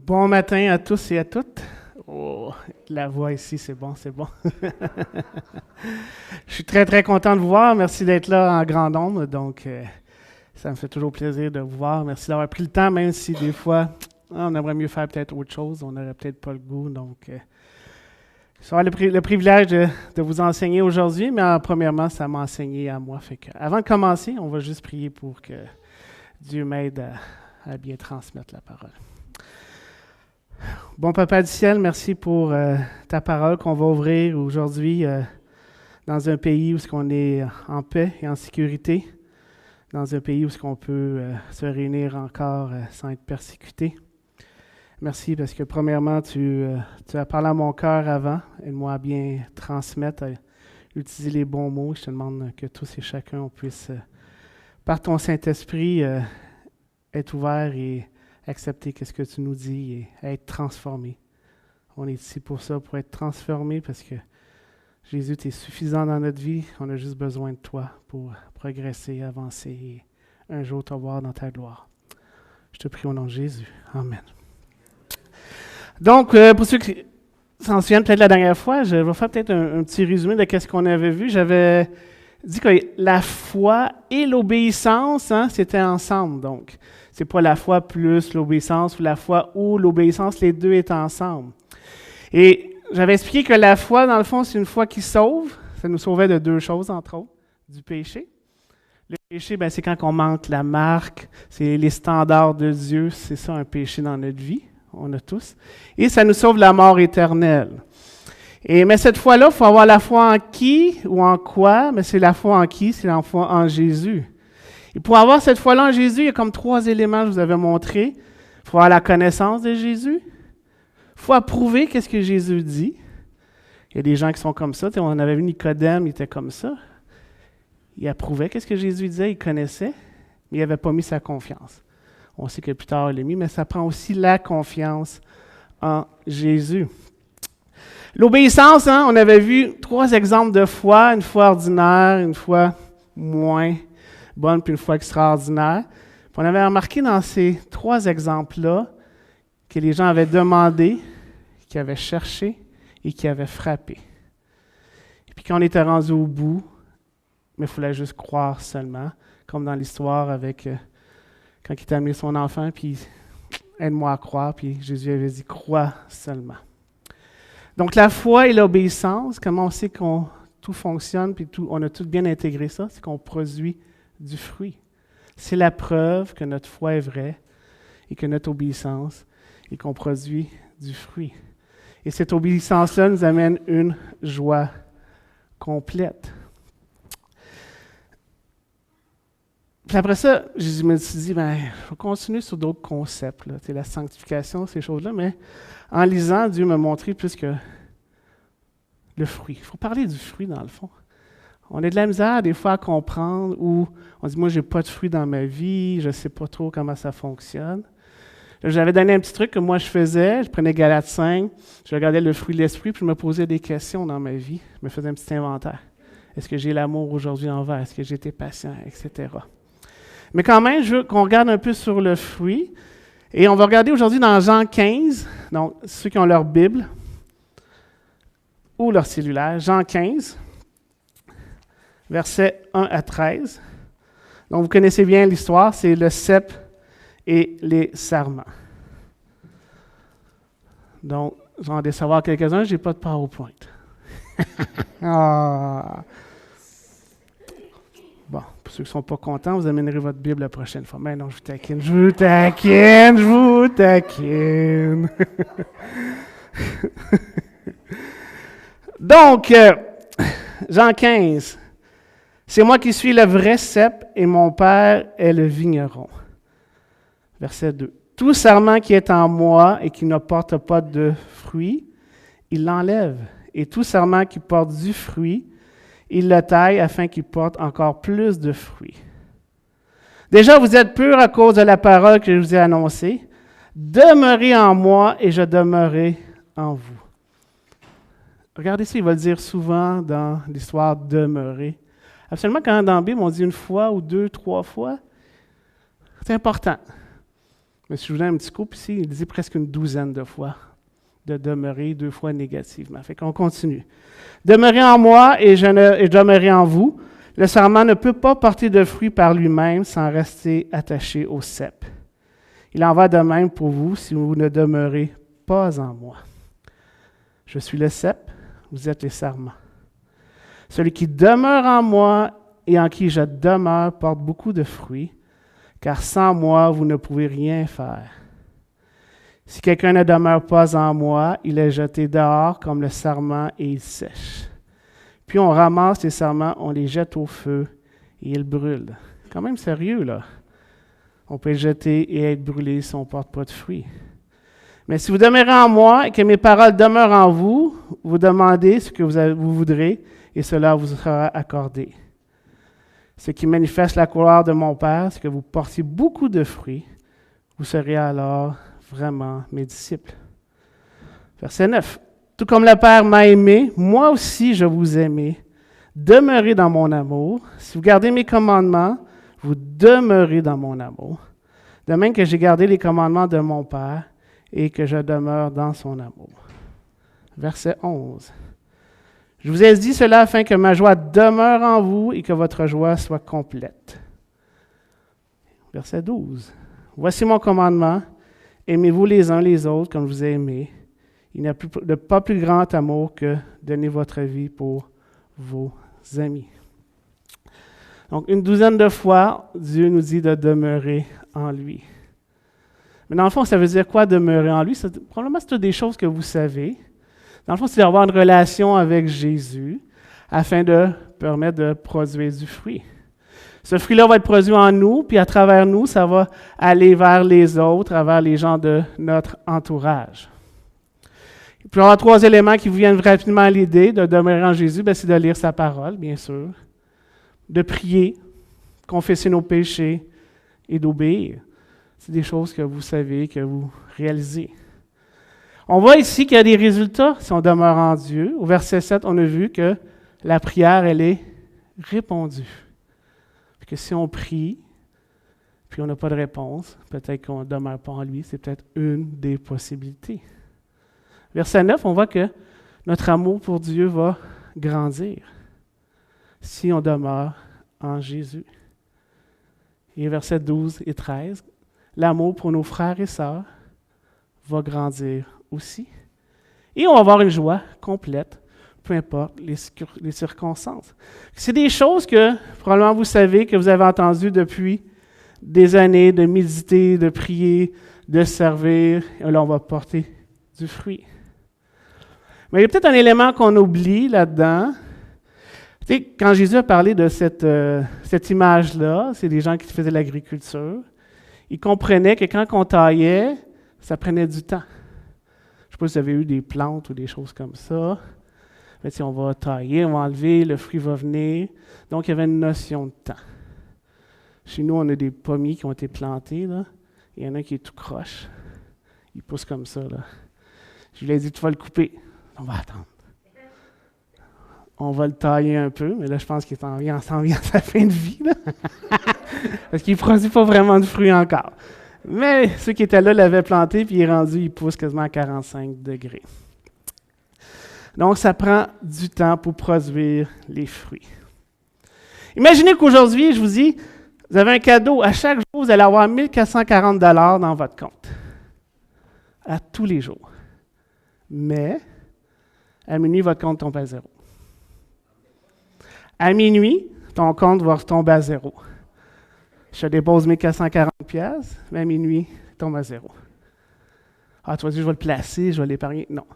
Bon matin à tous et à toutes. Oh, la voix ici, c'est bon, c'est bon. Je suis très, très content de vous voir. Merci d'être là en grand nombre. Donc, ça me fait toujours plaisir de vous voir. Merci d'avoir pris le temps, même si des fois, on aimerait mieux faire peut-être autre chose. On n'aurait peut-être pas le goût. Donc, ça va le privilège de vous enseigner aujourd'hui, mais premièrement, ça m'a enseigné à moi. Fait que, avant de commencer, on va juste prier pour que Dieu m'aide à bien transmettre la parole. Bon Papa du ciel, merci pour ta parole qu'on va ouvrir aujourd'hui dans un pays où on est en paix et en sécurité, dans un pays où on peut se réunir encore sans être persécuté. Merci parce que premièrement, tu as parlé à mon cœur avant, aide-moi à bien transmettre, à utiliser les bons mots. Je te demande que tous et chacun, on puisse, par ton Saint-Esprit, être ouvert et accepter ce que tu nous dis et être transformé. On est ici pour ça, pour être transformé parce que Jésus, tu es suffisant dans notre vie. On a juste besoin de toi pour progresser, avancer et un jour te voir dans ta gloire. Je te prie au nom de Jésus. Amen. Donc, pour ceux qui s'en souviennent peut-être la dernière fois, je vais faire peut-être un petit résumé de ce qu'on avait vu. J'avais dit que la foi et l'obéissance, c'était ensemble. Donc, c'est pas la foi plus l'obéissance ou la foi ou l'obéissance, les deux étaient ensemble. Et j'avais expliqué que la foi, dans le fond, c'est une foi qui sauve. Ça nous sauvait de deux choses, entre autres, du péché. Le péché, c'est quand on manque la marque, c'est les standards de Dieu, c'est ça un péché dans notre vie, on a tous. Et ça nous sauve de la mort éternelle. Mais cette foi-là, il faut avoir la foi en qui ou en quoi? Mais c'est la foi en qui? C'est la foi en Jésus. Et pour avoir cette foi-là en Jésus, il y a comme 3 éléments que je vous avais montrés. Il faut avoir la connaissance de Jésus. Il faut approuver qu'est-ce que Jésus dit. Il y a des gens qui sont comme ça. On avait vu Nicodème, il était comme ça. Il approuvait qu'est-ce que Jésus disait, il connaissait, mais il n'avait pas mis sa confiance. On sait que plus tard, il l'a mis, mais ça prend aussi la confiance en Jésus. L'obéissance, on avait vu 3 exemples de foi, une foi ordinaire, une foi moins bonne, puis une foi extraordinaire. Puis on avait remarqué dans ces 3 exemples-là que les gens avaient demandé, qu'ils avaient cherché et qu'ils avaient frappé. Et puis quand on était rendu au bout, mais il fallait juste croire seulement, comme dans l'histoire avec quand il t'a amené son enfant, puis aide-moi à croire, puis Jésus avait dit crois seulement. Donc la foi et l'obéissance, comment on sait qu'on tout fonctionne, puis on a tout bien intégré ça, c'est qu'on produit du fruit. C'est la preuve que notre foi est vraie et que notre obéissance et qu'on produit du fruit. Et cette obéissance-là nous amène une joie complète. Puis après ça, je me suis dit, je vais continuer sur d'autres concepts, là, la sanctification, ces choses-là, mais en lisant, Dieu m'a montré plus que le fruit. Il faut parler du fruit, dans le fond. On a de la misère, des fois, à comprendre, où on dit, moi, je n'ai pas de fruit dans ma vie, je ne sais pas trop comment ça fonctionne. J'avais donné un petit truc que moi, je faisais. Je prenais Galates 5, je regardais le fruit de l'esprit, puis je me posais des questions dans ma vie. Je me faisais un petit inventaire. Est-ce que j'ai l'amour aujourd'hui envers? Est-ce que j'ai été patient? Etc. Mais quand même, je veux qu'on regarde un peu sur le fruit. Et on va regarder aujourd'hui dans Jean 15, donc ceux qui ont leur Bible ou leur cellulaire, Jean 15, versets 1 à 13. Donc vous connaissez bien l'histoire, c'est le cep et les sarments. Donc, j'en ai savoir quelques-uns, je n'ai pas de PowerPoint. Ah. Bon, pour ceux qui ne sont pas contents, vous amènerez votre Bible la prochaine fois. Mais non, je vous taquine. Donc, Jean 15. C'est moi qui suis le vrai cep et mon Père est le vigneron. Verset 2. Tout sarment qui est en moi et qui ne porte pas de fruit, il l'enlève. Et tout sarment qui porte du fruit, il le taille afin qu'il porte encore plus de fruits. Déjà, vous êtes purs à cause de la parole que je vous ai annoncée. Demeurez en moi et je demeurerai en vous. Regardez ça, il va le dire souvent dans l'histoire « demeurer ». Absolument, quand dans la Bible, on dit une fois ou 2, 3 fois, c'est important. me suis donné un petit coup, ici, il dit presque une douzaine de fois de demeurer 2 fois négativement. Fait qu'on continue. Demeurez en moi et je demeurerai en vous. Le sarment ne peut pas porter de fruits par lui-même sans rester attaché au cep. Il en va de même pour vous si vous ne demeurez pas en moi. Je suis le cep, vous êtes les sarments. Celui qui demeure en moi et en qui je demeure porte beaucoup de fruits, car sans moi, vous ne pouvez rien faire. Si quelqu'un ne demeure pas en moi, il est jeté dehors comme le sarment et il sèche. Puis on ramasse les sarments, on les jette au feu et ils brûlent. Quand même sérieux, là. On peut les jeter et être brûlé si on ne porte pas de fruits. Mais si vous demeurez en moi et que mes paroles demeurent en vous, vous demandez ce que vous voudrez et cela vous sera accordé. Ce qui manifeste la gloire de mon Père, c'est que vous portiez beaucoup de fruits. Vous serez alors vraiment mes disciples. Verset 9. Tout comme le Père m'a aimé, moi aussi je vous aimais. Demeurez dans mon amour. Si vous gardez mes commandements, vous demeurez dans mon amour. De même que j'ai gardé les commandements de mon Père et que je demeure dans son amour. Verset 11. Je vous ai dit cela afin que ma joie demeure en vous et que votre joie soit complète. Verset 12. Voici mon commandement. Aimez-vous les uns les autres comme je vous ai aimés. Il n'y a pas plus grand amour que donner votre vie pour vos amis. Donc, une douzaine de fois, Dieu nous dit de demeurer en lui. Mais dans le fond, ça veut dire quoi demeurer en lui? Probablement, c'est des choses que vous savez. Dans le fond, c'est d'avoir une relation avec Jésus afin de permettre de produire du fruit. Ce fruit-là va être produit en nous, puis à travers nous, ça va aller vers les autres, vers les gens de notre entourage. Puis, il y aura 3 éléments qui vous viennent rapidement à l'idée de demeurer en Jésus, c'est de lire sa parole, bien sûr, de prier, confesser nos péchés et d'obéir. C'est des choses que vous savez, que vous réalisez. On voit ici qu'il y a des résultats si on demeure en Dieu. Au verset 7, on a vu que la prière, elle est répondue. Puis que si on prie, puis on n'a pas de réponse, peut-être qu'on ne demeure pas en lui, c'est peut-être une des possibilités. Verset 9, on voit que notre amour pour Dieu va grandir si on demeure en Jésus. Et versets 12 et 13, l'amour pour nos frères et sœurs va grandir aussi. Et on va avoir une joie complète, peu importe les circonstances. C'est des choses que probablement vous savez, que vous avez entendues depuis des années, de méditer, de prier, de servir. Et là, on va porter du fruit. Mais il y a peut-être un élément qu'on oublie là-dedans. Tu sais, quand Jésus a parlé de cette image-là, c'est des gens qui faisaient l'agriculture. Ils comprenaient que quand on taillait, ça prenait du temps. Je ne sais pas si vous avez eu des plantes ou des choses comme ça. Mais si on va tailler, on va enlever, le fruit va venir. Donc, il y avait une notion de temps. Chez nous, on a des pommiers qui ont été plantés. Là. Il y en a un qui est tout croche. Il pousse comme ça. Là. Je lui ai dit, tu vas le couper. On va attendre. On va le tailler un peu, mais là, je pense qu'il s'en vient à sa fin de vie. Là. Parce qu'il ne produit pas vraiment de fruits encore. Mais ceux qui étaient là l'avaient planté, puis il pousse quasiment à 45 degrés. Donc, ça prend du temps pour produire les fruits. Imaginez qu'aujourd'hui, je vous dis, vous avez un cadeau. À chaque jour, vous allez avoir 1 440 $ dans votre compte. À tous les jours. Mais, à minuit, votre compte tombe à 0. À minuit, ton compte va retomber à 0. Je te dépose 1 440 $, mais à minuit, il tombe à 0. Ah, tu vas dire, je vais le placer, je vais l'épargner. Non.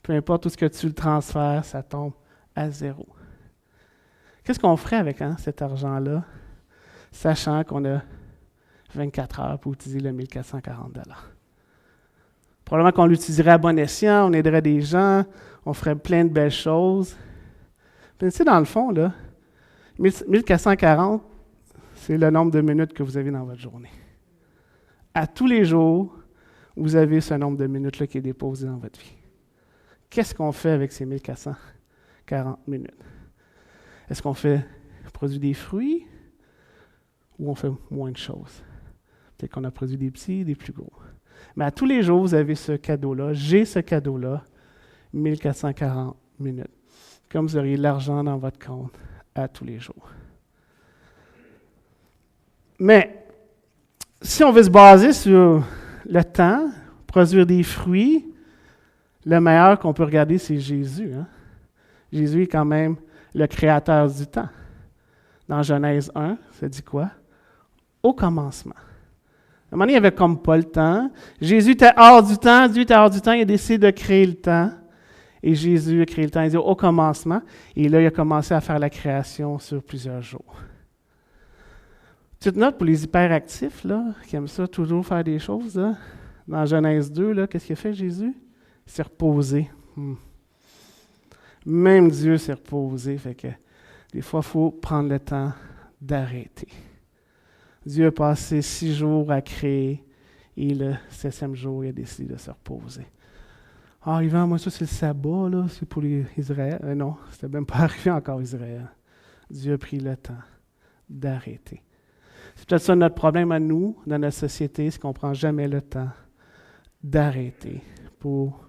Peu importe où ce que tu le transfères, ça tombe à 0. Qu'est-ce qu'on ferait avec cet argent-là, sachant qu'on a 24 heures pour utiliser le 1 440 $? Probablement qu'on l'utiliserait à bon escient, on aiderait des gens, on ferait plein de belles choses. Mais tu sais, dans le fond, là, 1440, c'est le nombre de minutes que vous avez dans votre journée. À tous les jours, vous avez ce nombre de minutes-là qui est déposé dans votre vie. Qu'est-ce qu'on fait avec ces 1440 minutes? Est-ce qu'on produit des fruits ou on fait moins de choses? Peut-être qu'on a produit des petits, des plus gros. Mais à tous les jours, vous avez ce cadeau-là. J'ai ce cadeau-là, 1440 minutes. Comme vous auriez l'argent dans votre compte à tous les jours. Mais, si on veut se baser sur le temps, produire des fruits, le meilleur qu'on peut regarder, c'est Jésus. Hein? Jésus est quand même le créateur du temps. Dans Genèse 1, ça dit quoi? Au commencement. À un moment donné, il n'y avait comme pas le temps. Jésus était hors du temps, Dieu était hors du temps, il a décidé de créer le temps. Et Jésus a créé le temps, il dit au commencement. Et là, il a commencé à faire la création sur plusieurs jours. Petite note pour les hyperactifs, là, qui aiment ça toujours faire des choses. Là. Dans Genèse 2, là, qu'est-ce qu'il a fait, Jésus? Il s'est reposé. Même Dieu s'est reposé. Fait que des fois, il faut prendre le temps d'arrêter. Dieu a passé 6 jours à créer et le 7e jour, il a décidé de se reposer. Ah, Yvan, moi, ça, c'est le sabbat, là, c'est pour les Israël. Non, c'était même pas arrivé encore Israël. Dieu a pris le temps d'arrêter. C'est peut-être ça notre problème à nous, dans notre société, c'est qu'on ne prend jamais le temps d'arrêter pour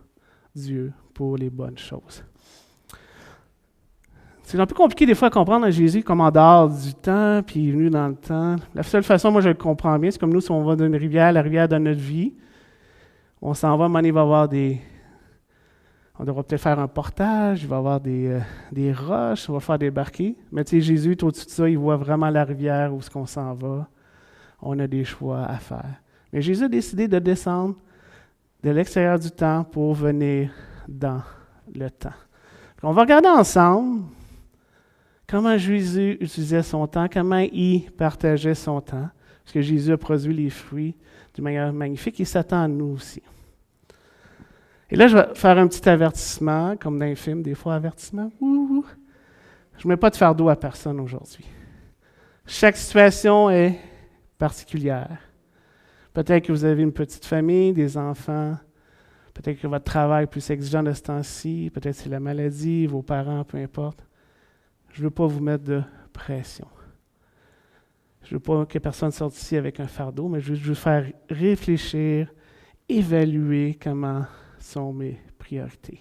Dieu, pour les bonnes choses. C'est un peu compliqué des fois à comprendre à Jésus comme en dehors du temps, puis il est venu dans le temps. La seule façon, moi je le comprends bien, c'est comme nous, si on va d'une rivière à la rivière de notre vie, on s'en va, à un moment donné, il va y avoir on devra peut-être faire un portage, il va y avoir des roches, on va faire débarquer. Mais tu sais, Jésus est au-dessus de ça, il voit vraiment la rivière où est-ce qu'on s'en va. On a des choix à faire. Mais Jésus a décidé de descendre de l'extérieur du temps pour venir dans le temps. On va regarder ensemble comment Jésus utilisait son temps, comment il partageait son temps, parce que Jésus a produit les fruits d'une manière magnifique, il s'attend à nous aussi. Et là, je vais faire un petit avertissement, comme dans les films, des fois, avertissement. Je ne mets pas de fardeau à personne aujourd'hui. Chaque situation est particulière. Peut-être que vous avez une petite famille, des enfants, peut-être que votre travail est plus exigeant de ce temps-ci, peut-être que c'est la maladie, vos parents, peu importe. Je ne veux pas vous mettre de pression. Je ne veux pas que personne sorte ici avec un fardeau, mais je veux juste faire réfléchir, évaluer comment sont mes priorités.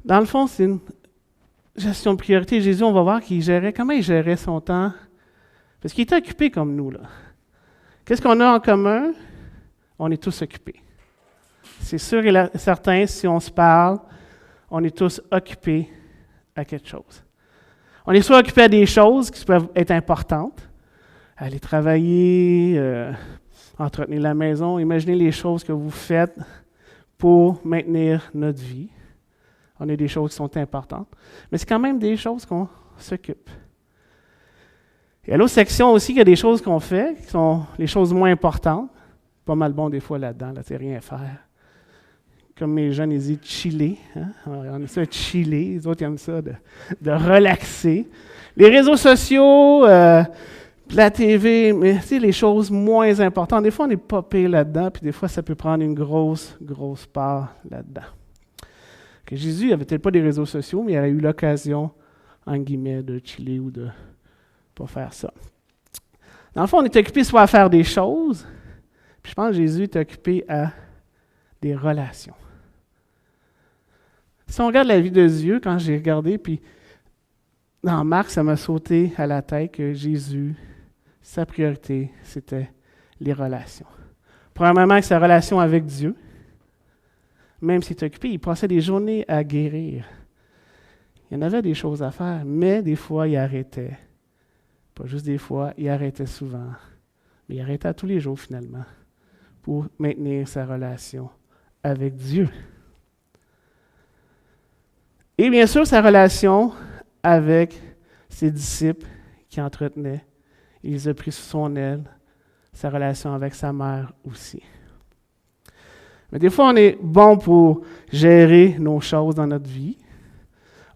Dans le fond, c'est une gestion de priorité. Jésus, on va voir comment il gérait son temps, parce qu'il était occupé comme nous, là. Qu'est-ce qu'on a en commun? On est tous occupés. C'est sûr et certain, si on se parle, on est tous occupés à quelque chose. On est soit occupés à des choses qui peuvent être importantes, aller travailler, entretenir la maison, imaginez les choses que vous faites pour maintenir notre vie. On a des choses qui sont importantes, mais c'est quand même des choses qu'on s'occupe. Et à l'autre section aussi, il y a des choses qu'on fait, qui sont les choses moins importantes. Pas mal bon des fois là-dedans, là, c'est rien à faire. Comme mes jeunes, ils disent chiller. Hein? On aime ça chiller, les autres aiment ça de relaxer. Les réseaux sociaux, la TV, mais tu sais, les choses moins importantes. Des fois, on est pas pire là-dedans, puis des fois, ça peut prendre une grosse part là-dedans. Que Jésus n'avait peut-être pas des réseaux sociaux, mais il a eu l'occasion, en guillemets, de chiller ou de pas faire ça. Dans le fond, on est occupé soit à faire des choses, puis je pense que Jésus est occupé à des relations. Si on regarde la vie de Dieu, quand j'ai regardé, puis dans Marc, ça m'a sauté à la tête que Jésus, sa priorité, c'était les relations. Premièrement, sa relation avec Dieu. Même s'il était occupé, il passait des journées à guérir. Il y en avait des choses à faire, mais des fois, il arrêtait. Pas juste des fois, il arrêtait souvent. Mais il arrêtait tous les jours, finalement, pour maintenir sa relation avec Dieu. Et bien sûr, sa relation avec ses disciples qui entretenaient. Il les a pris sous son aile. Sa relation avec sa mère aussi. Mais des fois, on est bon pour gérer nos choses dans notre vie.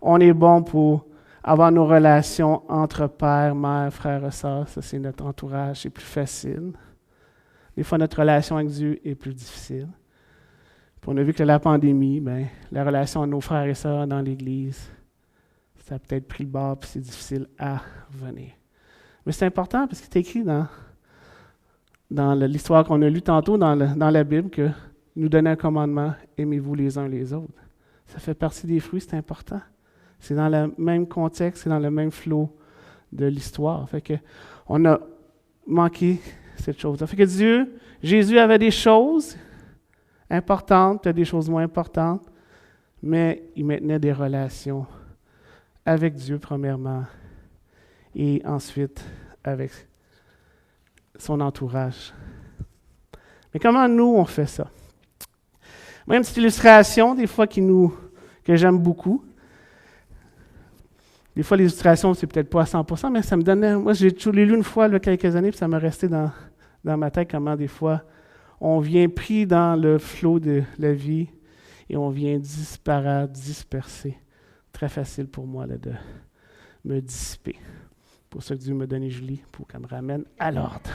On est bon pour avoir nos relations entre père, mère, frère et sœur. Ça, c'est notre entourage, c'est plus facile. Des fois, notre relation avec Dieu est plus difficile. Puis on a vu que la pandémie, la relation avec nos frères et sœurs dans l'Église, ça a peut-être pris le bord, puis c'est difficile à revenir. Mais c'est important parce qu'il est écrit dans dans l'histoire qu'on a lue tantôt dans la Bible, qu'il nous donnait un commandement, aimez-vous les uns les autres. Ça fait partie des fruits, c'est important. C'est dans le même contexte, c'est dans le même flot de l'histoire. Fait que on a manqué cette chose-là. Fait que Jésus avait des choses importantes, peut-être des choses moins importantes, mais il maintenait des relations avec Dieu premièrement et ensuite avec son entourage. Mais comment nous, on fait ça? Moi, une petite illustration, des fois, que j'aime beaucoup. Des fois, les illustrations, c'est peut-être pas à 100%, mais ça me donnait... Moi, je l'ai lu une fois, il y a quelques années, puis ça m'a resté dans ma tête comment, des fois, on vient pris dans le flot de la vie et on vient disparaître, disperser. Très facile pour moi là, de me dissiper. Pour ça que Dieu m'a donné Julie, pour qu'elle me ramène à l'ordre.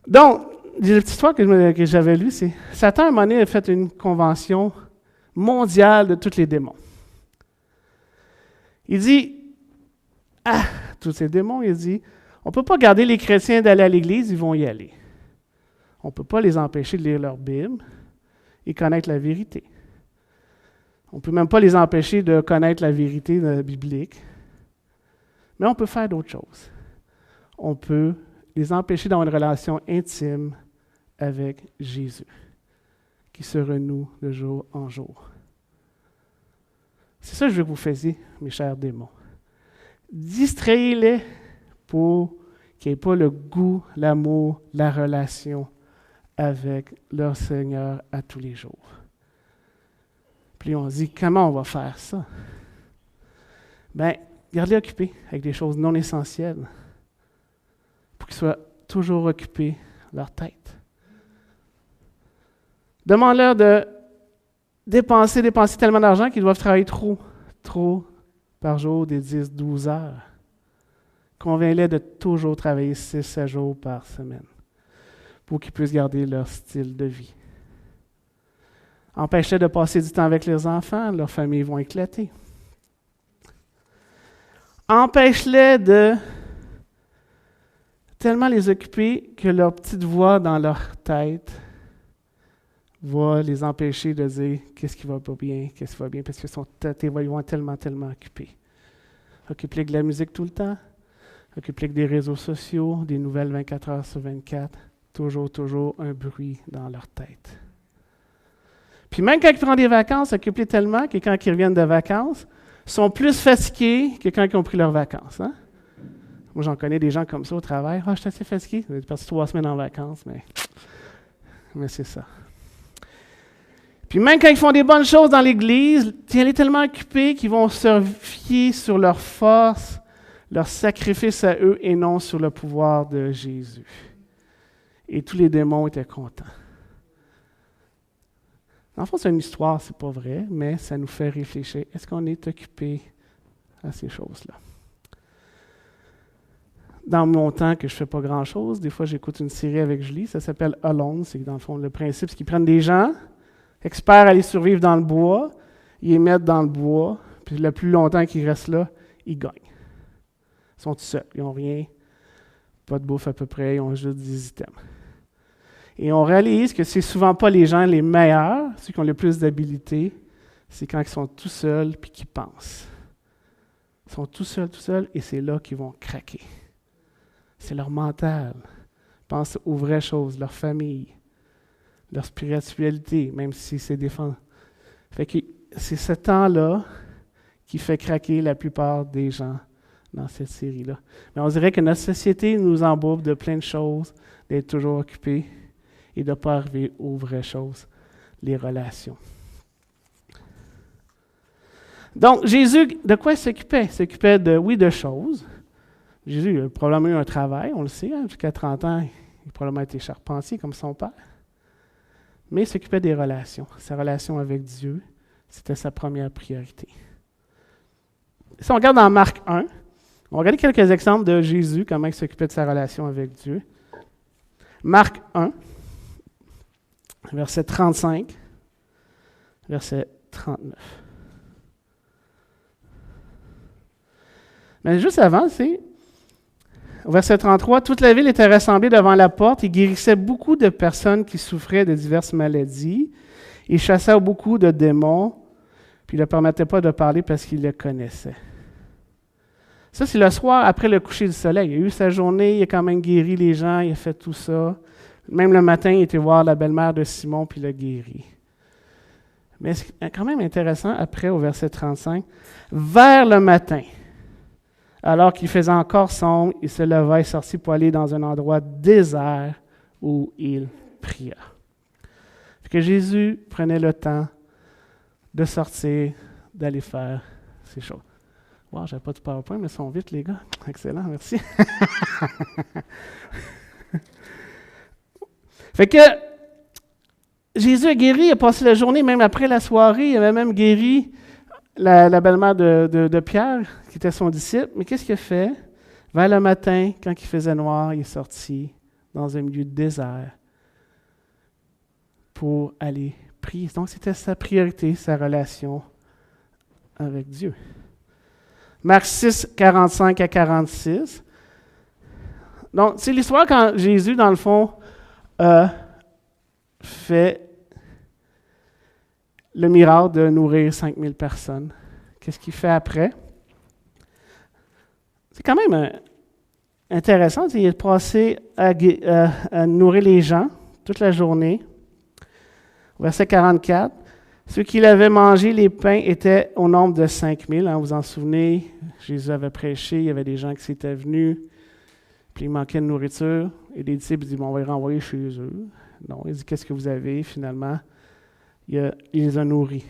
Donc, la petite histoire que j'avais lue, c'est Satan, à un moment donné, a fait une convention mondiale de tous les démons. Il dit, tous ces démons, il dit, on ne peut pas garder les chrétiens d'aller à l'église, ils vont y aller. On ne peut pas les empêcher de lire leur Bible et connaître la vérité. On ne peut même pas les empêcher de connaître la vérité biblique. Mais on peut faire d'autres choses. On peut les empêcher d'avoir une relation intime avec Jésus, qui se renoue de jour en jour. C'est ça que je veux que vous fassiez, mes chers démons. Distrayez-les pour qu'ils n'aient pas le goût, l'amour, la relation avec leur Seigneur à tous les jours. Puis on se dit, comment on va faire ça? Bien, gardez-les occupés avec des choses non essentielles pour qu'ils soient toujours occupés leur tête. Demande-leur de dépenser tellement d'argent qu'ils doivent travailler trop par jour, des 10, 12 heures. Convainc-les de toujours travailler 6 à jours par semaine pour qu'ils puissent garder leur style de vie. Empêche-les de passer du temps avec leurs enfants, leurs familles vont éclater. Empêche-les de tellement les occuper que leur petite voix dans leur tête va les empêcher de dire qu'est-ce qui va pas bien, qu'est-ce qui va bien, parce qu'ils vont être tellement occupés. Occupe-les de la musique tout le temps, occupe-les des réseaux sociaux, des nouvelles 24 heures sur 24, toujours un bruit dans leur tête. Puis même quand ils prennent des vacances, occupe-les tellement que quand ils reviennent de vacances, ils sont plus fatigués que quand ils ont pris leurs vacances. Hein? Moi, j'en connais des gens comme ça au travail. « Ah, je suis assez fatigué. J'ai passé 3 semaines en vacances, mais c'est ça. » Puis même quand ils font des bonnes choses dans l'Église, ils sont tellement occupés qu'ils vont se fier sur leur force, leur sacrifice à eux et non sur le pouvoir de Jésus. Et tous les démons étaient contents. En fait, c'est une histoire, c'est pas vrai, mais ça nous fait réfléchir. Est-ce qu'on est occupé à ces choses-là? Dans mon temps que je ne fais pas grand-chose, des fois j'écoute une série avec Julie, ça s'appelle Alone. C'est dans le fond le principe, c'est qu'ils prennent des gens, experts à aller survivre dans le bois, ils les mettent dans le bois, puis le plus longtemps qu'ils restent là, ils gagnent. Ils sont tout seuls, ils n'ont rien, pas de bouffe à peu près, ils ont juste des items. Et on réalise que c'est souvent pas les gens les meilleurs, ceux qui ont le plus d'habileté, c'est quand ils sont tout seuls puis qu'ils pensent. Ils sont tout seuls, et c'est là qu'ils vont craquer. C'est leur mental. Ils pensent aux vraies choses, leur famille, leur spiritualité, même si c'est défendu. Fait que c'est ce temps-là qui fait craquer la plupart des gens dans cette série-là. Mais on dirait que notre société nous embourbe de plein de choses, d'être toujours occupés et de ne pas arriver aux vraies choses, les relations. Donc, Jésus, de quoi il s'occupait? Il s'occupait de choses. Jésus a probablement eu un travail, on le sait, jusqu'à 30 ans, il a probablement été charpentier comme son père. Mais il s'occupait des relations. Sa relation avec Dieu, c'était sa première priorité. Si on regarde dans Marc 1, on va regarder quelques exemples de Jésus, comment il s'occupait de sa relation avec Dieu. Marc 1, verset 35, verset 39. Mais juste avant, c'est au verset 33, « Toute la ville était rassemblée devant la porte. Il guérissait beaucoup de personnes qui souffraient de diverses maladies. Il chassait beaucoup de démons, puis il ne leur permettait pas de parler parce qu'il les connaissait. » Ça, c'est le soir après le coucher du soleil. Il a eu sa journée, il a quand même guéri les gens, il a fait tout ça. Même le matin, il était voir la belle-mère de Simon, puis il l'a guéri. Mais c'est quand même intéressant, après, au verset 35, « Vers le matin, alors qu'il faisait encore sombre, il se leva et sortit pour aller dans un endroit désert où il pria. » Que Jésus prenait le temps de sortir, d'aller faire ces choses. Wow, j'avais pas de PowerPoint, mais ils sont vite, les gars. Excellent, merci. Fait que Jésus a guéri, il a passé la journée, même après la soirée, il avait même guéri la belle-mère de Pierre, qui était son disciple. Mais qu'est-ce qu'il a fait? Vers le matin, quand il faisait noir, il est sorti dans un milieu de désert pour aller prier. Donc, c'était sa priorité, sa relation avec Dieu. Marc 6, 45 à 46. Donc, c'est l'histoire quand Jésus, dans le fond, a fait le miracle de nourrir 5000 personnes. Qu'est-ce qu'il fait après? C'est quand même intéressant. Il est passé à nourrir les gens toute la journée. Verset 44. Ceux qui l'avaient mangé, les pains, étaient au nombre de 5000. Hein, vous vous en souvenez, Jésus avait prêché, il y avait des gens qui s'étaient venus, puis il manquait de nourriture. Et les disciples disent, bon, on va les renvoyer chez eux. Non, il dit, qu'est-ce que vous avez? Finalement, il les a nourris.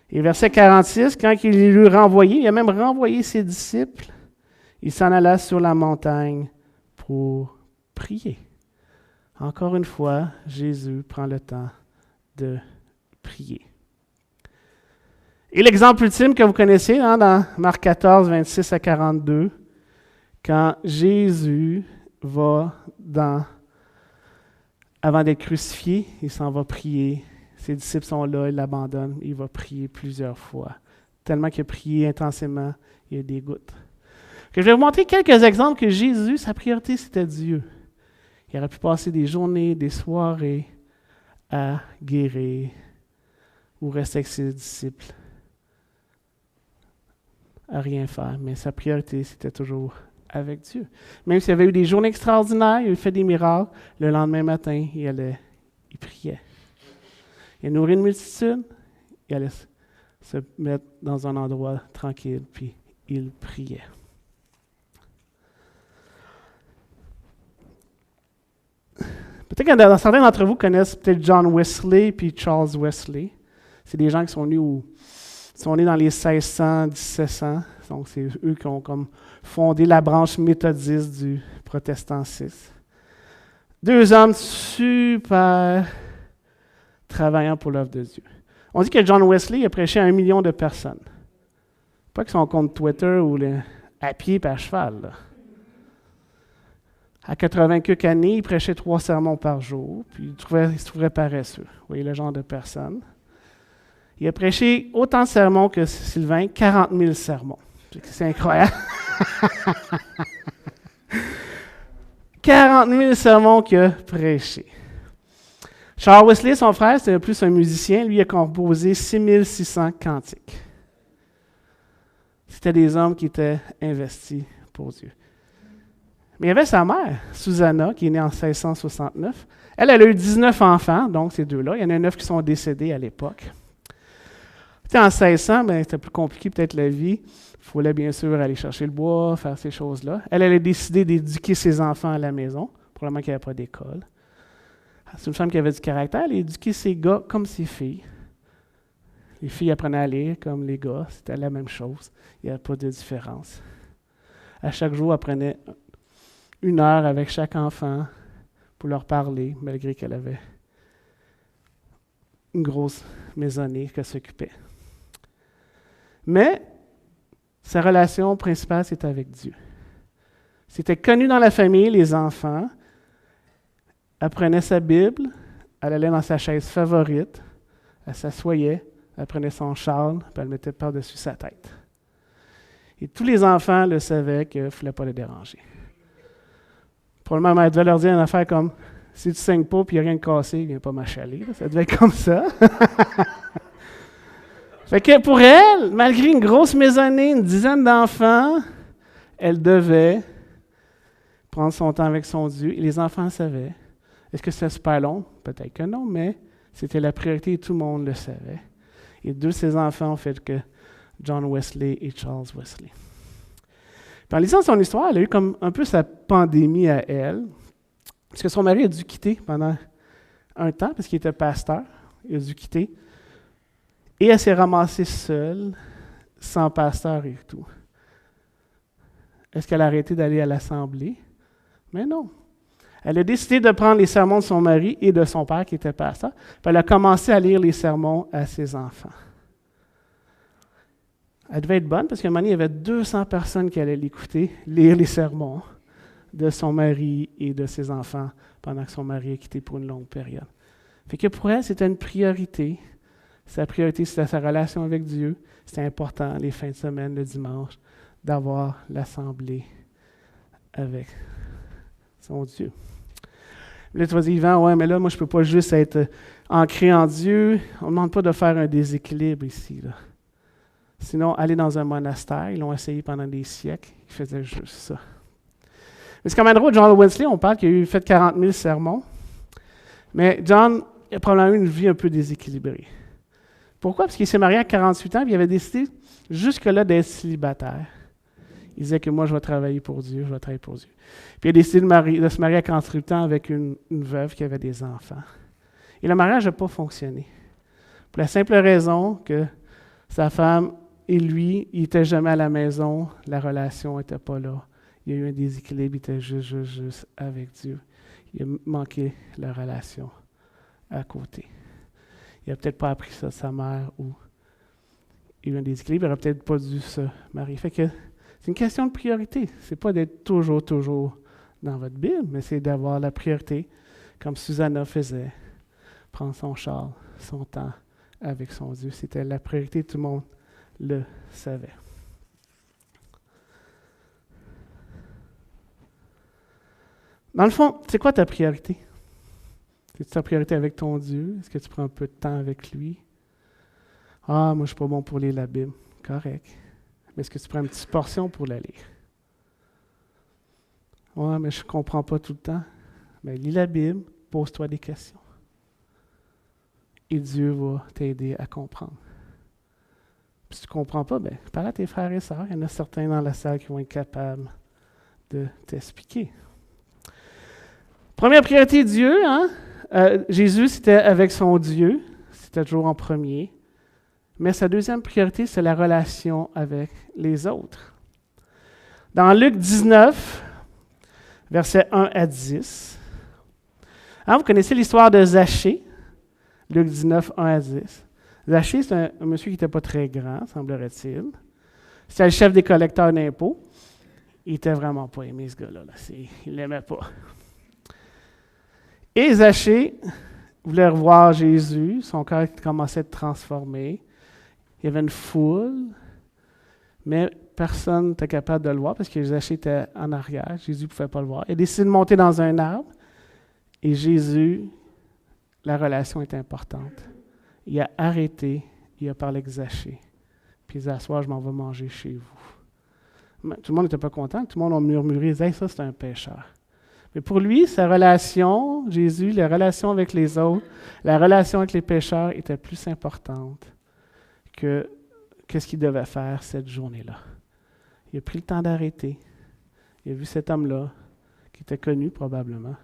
Et verset 46, quand il les eut renvoyés, il a même renvoyé ses disciples, il s'en alla sur la montagne pour prier. Encore une fois, Jésus prend le temps de prier. Et l'exemple ultime que vous connaissez hein, dans Marc 14, 26 à 42, quand Jésus va avant d'être crucifié, il s'en va prier. Ses disciples sont là, il l'abandonne, il va prier plusieurs fois. Tellement qu'il a prié intensément, il y a des gouttes. Je vais vous montrer quelques exemples que Jésus, sa priorité, c'était Dieu. Il aurait pu passer des journées, des soirées à guérir ou rester avec ses disciples, à rien faire. Mais sa priorité, c'était toujours avec Dieu. Même s'il y avait eu des journées extraordinaires, il a fait des miracles, le lendemain matin, il priait. Il a nourri une multitude, il allait se mettre dans un endroit tranquille, puis il priait. Peut-être que certains d'entre vous connaissent peut-être John Wesley puis Charles Wesley. C'est des gens qui sont nés dans les 1600, 1700. Donc, c'est eux qui ont comme fondé la branche méthodiste du protestantisme. Deux hommes super travaillant pour l'œuvre de Dieu. On dit que John Wesley a prêché à 1 million de personnes. Pas que son compte Twitter ou à pied et à cheval. Là. À 80 quelques années, il prêchait 3 sermons par jour, puis il se trouvait paresseux. Vous voyez le genre de personne. Il a prêché autant de sermons que Sylvain, 40 000 sermons. C'est incroyable. 40 000 sermons qu'il a prêchés. Charles Wesley, son frère, c'était plus un musicien. Lui, il a composé 6600 cantiques. C'était des hommes qui étaient investis pour Dieu. Mais il y avait sa mère, Susanna, qui est née en 1669. Elle a eu 19 enfants, donc ces deux-là. Il y en a 9 qui sont décédés à l'époque. En 1600, c'était plus compliqué peut-être la vie. Il fallait bien sûr aller chercher le bois, faire ces choses-là. Elle a décidé d'éduquer ses enfants à la maison. Probablement qu'il n'y avait pas d'école. C'est une femme qui avait du caractère. Elle a éduqué ses gars comme ses filles. Les filles apprenaient à lire comme les gars. C'était la même chose. Il n'y avait pas de différence. À chaque jour, elle prenait 1 heure avec chaque enfant pour leur parler, malgré qu'elle avait une grosse maisonnée qu'elle s'occupait. Mais sa relation principale, c'était avec Dieu. C'était connu dans la famille, les enfants. Elle prenait sa Bible, elle allait dans sa chaise favorite, elle s'assoyait, elle prenait son châle, puis elle le mettait par-dessus sa tête. Et tous les enfants le savaient qu'il ne fallait pas les déranger. Probablement, elle devait leur dire une affaire comme « Si tu ne saignes pas et il n'y a rien de cassé, viens pas m'achaler. » Ça devait être comme ça. Fait que pour elle, malgré une grosse maisonnée, une dizaine d'enfants, elle devait prendre son temps avec son Dieu. Et les enfants le savaient. Est-ce que c'était super long? Peut-être que non, mais c'était la priorité et tout le monde le savait. Et deux de ses enfants ont fait que John Wesley et Charles Wesley. Puis en lisant son histoire, elle a eu comme un peu sa pandémie à elle, parce que son mari a dû quitter pendant un temps, parce qu'il était pasteur. Il a dû quitter. Et elle s'est ramassée seule, sans pasteur et tout. Est-ce qu'elle a arrêté d'aller à l'assemblée? Mais non. Elle a décidé de prendre les sermons de son mari et de son père, qui était pasteur, puis elle a commencé à lire les sermons à ses enfants. Elle devait être bonne, parce qu'à un moment donné, il y avait 200 personnes qui allaient l'écouter, lire les sermons de son mari et de ses enfants, pendant que son mari a quitté pour une longue période. Fait que pour elle, c'était une priorité. Sa priorité, c'était sa relation avec Dieu. C'était important, les fins de semaine, le dimanche, d'avoir l'assemblée avec son Dieu. Là, tu vas dire, Yvan, ouais, mais là, moi, je ne peux pas juste être ancré en Dieu. On ne demande pas de faire un déséquilibre ici, là. Sinon, aller dans un monastère, ils l'ont essayé pendant des siècles, ils faisaient juste ça. Mais c'est quand même drôle, John Wesley, on parle qu'il a fait 40 000 sermons, mais John a probablement eu une vie un peu déséquilibrée. Pourquoi? Parce qu'il s'est marié à 48 ans, et il avait décidé jusque-là d'être célibataire. Il disait que moi, je vais travailler pour Dieu, je vais travailler pour Dieu. Puis il a décidé de se marier à 48 ans avec une veuve qui avait des enfants. Et le mariage n'a pas fonctionné. Pour la simple raison que sa femme et lui, ils n'étaient jamais à la maison, la relation n'était pas là. Il y a eu un déséquilibre, il était juste avec Dieu. Il a manqué la relation à côté. Il n'a peut-être pas appris ça de sa mère ou il y a eu un déséquilibre, il n'aurait peut-être pas dû se marier. Fait que c'est une question de priorité. Ce n'est pas d'être toujours dans votre Bible, mais c'est d'avoir la priorité, comme Susanna faisait, prendre son char, son temps avec son Dieu. C'était la priorité, tout le monde le savait. Dans le fond, c'est quoi ta priorité? C'est ta priorité avec ton Dieu? Est-ce que tu prends un peu de temps avec lui? Ah, moi, je ne suis pas bon pour lire la Bible. Correct. Mais est-ce que tu prends une petite portion pour la lire? Ouais, mais je ne comprends pas tout le temps. Mais lis la Bible, pose-toi des questions. Et Dieu va t'aider à comprendre. Puis si tu ne comprends pas, parle à tes frères et sœurs. Il y en a certains dans la salle qui vont être capables de t'expliquer. Première priorité, Dieu. Jésus, c'était avec son Dieu. C'était toujours en premier. Mais sa deuxième priorité, c'est la relation avec les autres. Dans Luc 19, versets 1 à 10, vous connaissez l'histoire de Zachée, Luc 19, 1 à 10. Zachée, c'est un monsieur qui n'était pas très grand, semblerait-il. C'était le chef des collecteurs d'impôts. Il n'était vraiment pas aimé, ce gars-là. Il ne l'aimait pas. Et Zachée voulait revoir Jésus. Son cœur commençait à être transformé. Il y avait une foule, mais personne n'était capable de le voir parce que Zachée était en arrière. Jésus ne pouvait pas le voir. Il a décidé de monter dans un arbre. Et Jésus, la relation est importante. Il a arrêté, il a parlé avec Zachée. Puis il dit, « À soir, je m'en vais manger chez vous. » Tout le monde n'était pas content. Tout le monde a murmuré, « Hey, ça, c'est un pécheur. » Mais pour lui, sa relation, Jésus, la relation avec les autres, la relation avec les pécheurs était plus importante que qu'est-ce qu'il devait faire cette journée-là. Il a pris le temps d'arrêter. Il a vu cet homme-là, qui était connu probablement.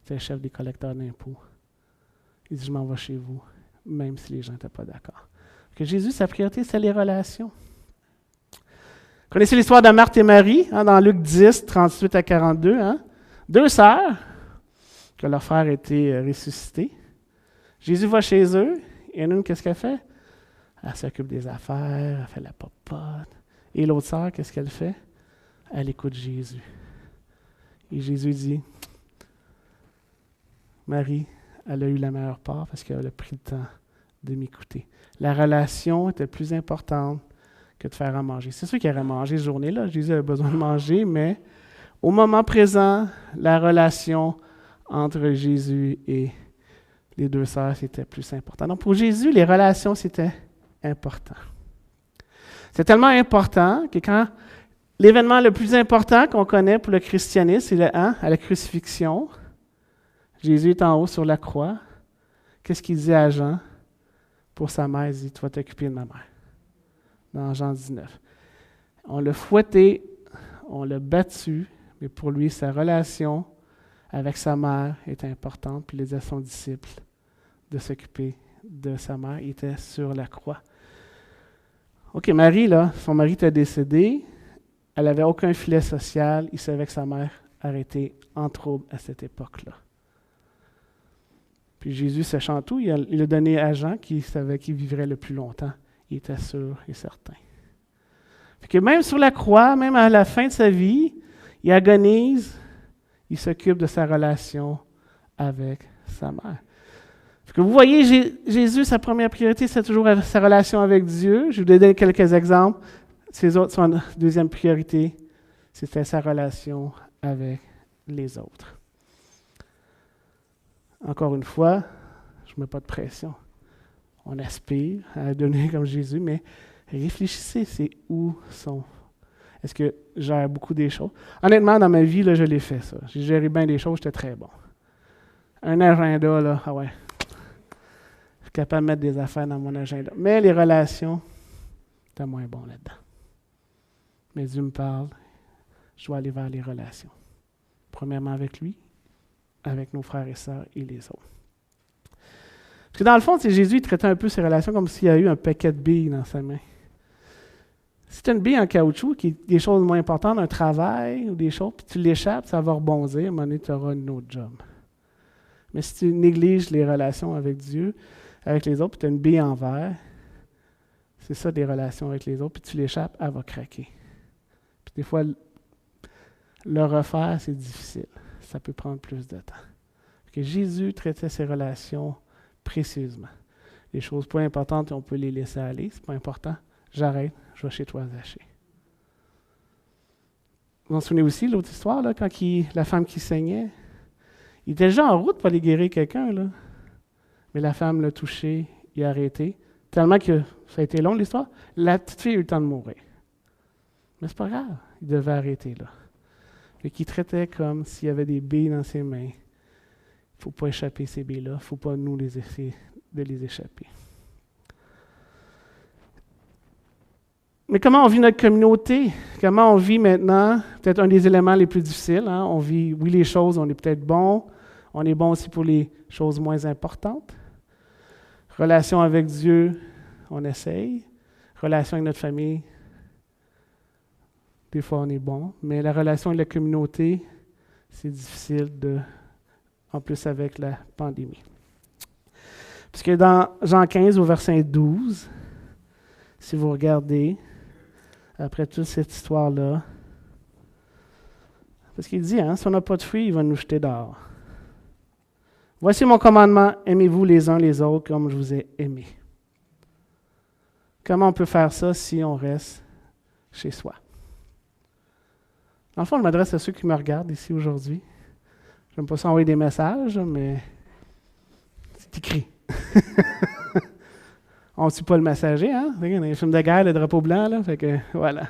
C'était le chef des collecteurs d'impôts. Il dit, « Je m'en vais chez vous. » Même si les gens n'étaient pas d'accord. Que Jésus, sa priorité, c'est les relations. Vous connaissez l'histoire de Marthe et Marie, dans Luc 10, 38 à 42. Deux sœurs, que leur frère a été ressuscité. Jésus va chez eux, et une, qu'est-ce qu'elle fait? Elle s'occupe des affaires, elle fait la popote. Et l'autre sœur, qu'est-ce qu'elle fait? Elle écoute Jésus. Et Jésus dit, Marie, elle a eu la meilleure part parce qu'elle a pris le temps de m'écouter. La relation était plus importante que de faire à manger. C'est sûr qu'il aurait mangé cette journée-là. Jésus avait besoin de manger, mais au moment présent, la relation entre Jésus et les deux sœurs, c'était plus important. Donc pour Jésus, les relations, c'était important. C'est tellement important que quand l'événement le plus important qu'on connaît pour le christianisme, c'est à la crucifixion. Jésus est en haut sur la croix. Qu'est-ce qu'il dit à Jean? Pour sa mère, il dit, tu vas t'occuper de ma mère. Dans Jean 19. On l'a fouetté, on l'a battu, mais pour lui, sa relation avec sa mère est importante, puis il dit à son disciple de s'occuper de sa mère. Il était sur la croix. OK, Marie, là, son mari était décédé, elle n'avait aucun filet social, il savait que sa mère aurait été en trouble à cette époque-là. Puis Jésus, sachant tout, il l'a donné à Jean, qui savait qu'il vivrait le plus longtemps. Il était sûr et certain. Fait que même sur la croix, même à la fin de sa vie, il agonise, il s'occupe de sa relation avec sa mère. Fait que vous voyez, Jésus, sa première priorité, c'est toujours sa relation avec Dieu. Je vous ai donné quelques exemples. Ses autres, son deuxième priorité, c'était sa relation avec les autres. Encore une fois, je ne mets pas de pression. On aspire à devenir comme Jésus, mais réfléchissez, c'est où sont. Est-ce que je gère beaucoup des choses? Honnêtement, dans ma vie, là, je l'ai fait, ça. J'ai géré bien des choses, j'étais très bon. Un agenda, là, ah ouais. Je suis capable de mettre des affaires dans mon agenda. Mais les relations, j'étais moins bon là-dedans. Mais Dieu me parle, je dois aller vers les relations. Premièrement avec lui, avec nos frères et sœurs et les autres. Parce que dans le fond, Jésus il traitait un peu ses relations comme s'il y a eu un paquet de billes dans sa main. Si tu as une bille en caoutchouc, qui est des choses moins importantes, un travail ou des choses, puis tu l'échappes, ça va rebondir, à un moment donné, tu auras une autre job. Mais si tu négliges les relations avec Dieu, avec les autres, puis tu as une bille en verre, c'est ça des relations avec les autres, puis tu l'échappes, elle va craquer. Puis des fois, le refaire, c'est difficile. Ça peut prendre plus de temps. Que Jésus traitait ses relations précieusement. Les choses pas importantes, on peut les laisser aller. C'est pas important. J'arrête, je vais chez toi, Zachée. Vous vous souvenez aussi de l'autre histoire, là, quand la femme qui saignait? Il était déjà en route pour aller guérir quelqu'un, là. Mais la femme l'a touché, il a arrêté. Tellement que ça a été long, l'histoire. La petite fille a eu le temps de mourir. Mais c'est pas grave, il devait arrêter, là. Et qui traitait comme s'il y avait des billes dans ses mains. Il ne faut pas échapper ces billes-là. Il ne faut pas nous les essayer de les échapper. Mais comment on vit notre communauté? Comment on vit maintenant? Peut-être un des éléments les plus difficiles. Hein? On vit, oui, les choses, on est peut-être bon. On est bon aussi pour les choses moins importantes. Relation avec Dieu, on essaye. Relation avec notre famille, des fois, on est bon, mais la relation avec la communauté, c'est difficile, en plus avec la pandémie. Puisque dans Jean 15, au verset 12, si vous regardez, après toute cette histoire-là, parce qu'il dit, si on n'a pas de fruits, il va nous jeter dehors. Voici mon commandement, aimez-vous les uns les autres comme je vous ai aimés. Comment on peut faire ça si on reste chez soi? Dans le fond, je m'adresse à ceux qui me regardent ici aujourd'hui. Je n'aime pas ça envoyer des messages, mais c'est écrit. On ne tue pas le messager, hein? Dans les films de guerre, le drapeau blanc, là, fait que voilà.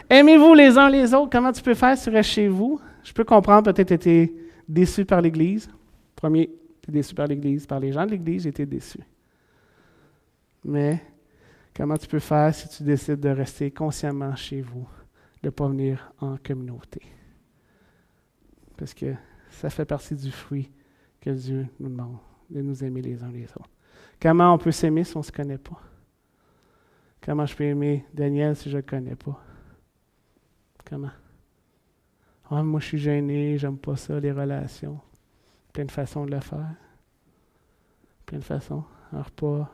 Aimez-vous les uns les autres. Comment tu peux faire si tu restes chez vous? Je peux comprendre, peut-être tu étais déçu par l'Église. Premier, tu es déçu par l'Église, par les gens de l'Église, j'ai été déçu. Mais comment tu peux faire si tu décides de rester consciemment chez vous? De ne pas venir en communauté. Parce que ça fait partie du fruit que Dieu nous demande, de nous aimer les uns les autres. Comment on peut s'aimer si on ne se connaît pas? Comment je peux aimer Daniel si je ne le connais pas? Comment? Ah, moi, je suis gêné, j'aime pas ça, les relations. Plein de façons de le faire. Plein de façons. Un repas,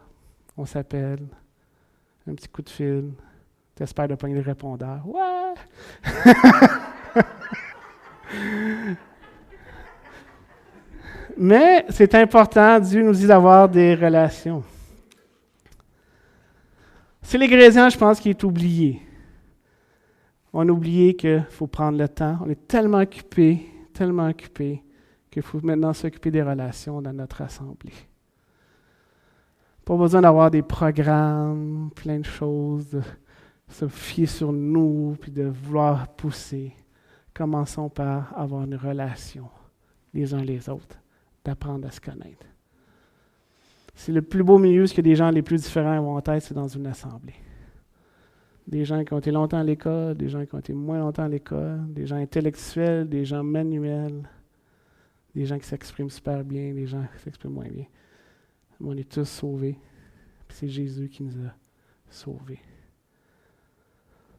on s'appelle, un petit coup de fil. T'espères de pogner le répondeur. Ouais! Mais c'est important, Dieu nous dit d'avoir des relations. C'est l'ingrédient, je pense, qui est oublié. On a oublié qu'il faut prendre le temps. On est tellement occupé qu'il faut maintenant s'occuper des relations dans notre assemblée. Pas besoin d'avoir des programmes, plein de choses, de se fier sur nous, puis de vouloir pousser. Commençons par avoir une relation, les uns les autres, d'apprendre à se connaître. C'est le plus beau milieu, ce que des gens les plus différents vont être, c'est dans une assemblée. Des gens qui ont été longtemps à l'école, des gens qui ont été moins longtemps à l'école, des gens intellectuels, des gens manuels, des gens qui s'expriment super bien, des gens qui s'expriment moins bien. Mais on est tous sauvés. Puis c'est Jésus qui nous a sauvés.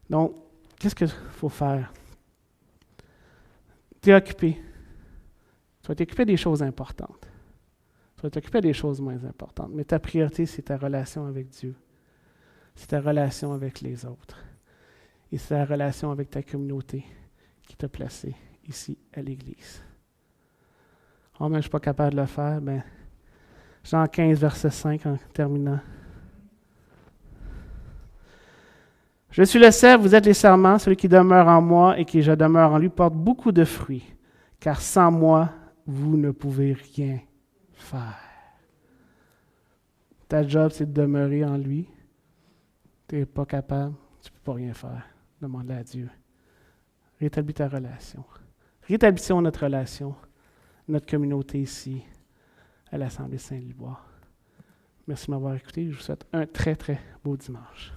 Donc, qu'est-ce qu'il faut faire? Tu es occupé. Tu vas t'occuper des choses importantes. Tu vas t'occuper des choses moins importantes. Mais ta priorité, c'est ta relation avec Dieu. C'est ta relation avec les autres. Et c'est ta relation avec ta communauté qui t'a placé ici à l'Église. Oh, mais je ne suis pas capable de le faire. Ben, Jean 15, verset 5, en terminant. Je suis le cep, vous êtes les serments, celui qui demeure en moi et qui je demeure en lui porte beaucoup de fruits, car sans moi, vous ne pouvez rien faire. Ta job, c'est de demeurer en lui. Tu n'es pas capable, tu ne peux pas rien faire. Demande-le à Dieu. Rétablis ta relation. Rétablissons notre relation, notre communauté ici, à l'Assemblée Saint-Liboire. Merci de m'avoir écouté. Je vous souhaite un très, très beau dimanche.